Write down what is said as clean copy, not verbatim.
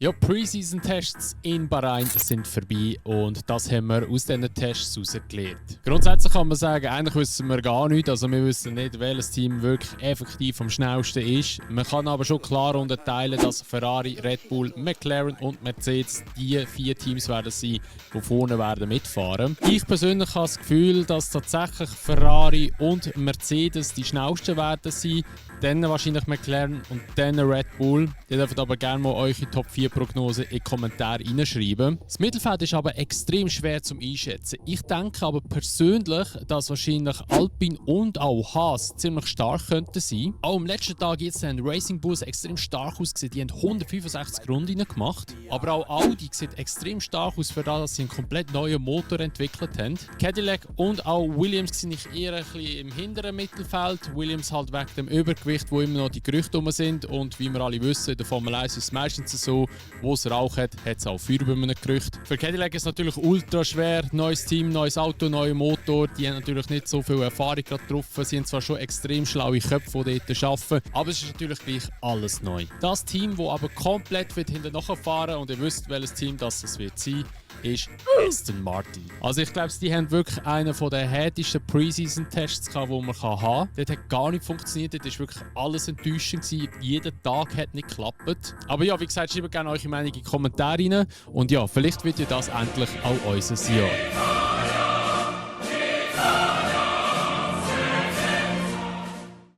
Ja, Preseason-Tests in Bahrain sind vorbei und das haben wir aus diesen Tests herausgelernt. Grundsätzlich kann man sagen, eigentlich wissen wir gar nichts. Also wir wissen nicht, welches Team wirklich effektiv am schnellsten ist. Man kann aber schon klar unterteilen, dass Ferrari, Red Bull, McLaren und Mercedes die 4 Teams werden sein, die vorne werden mitfahren. Ich persönlich habe das Gefühl, dass tatsächlich Ferrari und Mercedes die schnellsten werden sein. Dann wahrscheinlich McLaren und dann Red Bull. Ihr dürft aber gerne mal eure Top 4 Prognose in die Kommentare reinschreiben. Das Mittelfeld ist aber extrem schwer zum Einschätzen. Ich denke aber persönlich, dass wahrscheinlich Alpine und auch Haas ziemlich stark könnten sein. Auch am letzten Tag jetzt haben Racing Bulls extrem stark ausgesehen. Die haben 165 Runden gemacht. Aber auch Audi sieht extrem stark aus, für das, dass sie einen komplett neuen Motor entwickelt haben. Cadillac und auch Williams sind eher ein bisschen im hinteren Mittelfeld. Williams halt wegen dem Übergewicht, wo immer noch die Gerüchte rum sind. Und wie wir alle wissen, in der Formel 1 ist es meistens so, wo es Rauch hat, hat es auch Feuer bei einem Gerücht. Für Cadillac ist es natürlich ultra schwer. Neues Team, neues Auto, neuer Motor. Die haben natürlich nicht so viel Erfahrung gerade drauf. Sie haben zwar schon extrem schlaue Köpfe, die dort arbeiten, aber es ist natürlich gleich alles neu. Das Team, das aber komplett hinterher nachfahren und ihr wisst, welches Team das wird sein, ist Aston Martin. Also ich glaube, die haben wirklich einen der härtesten Preseason-Tests gehabt, die man haben kann. Dort hat gar nicht funktioniert, dort war wirklich alles enttäuschend gewesen. Jeder Tag hat nicht geklappt. Aber ja, wie gesagt, schreibt gerne eure Meinung in die Kommentare rein. Und ja, vielleicht wird ja das endlich auch unser Jahr.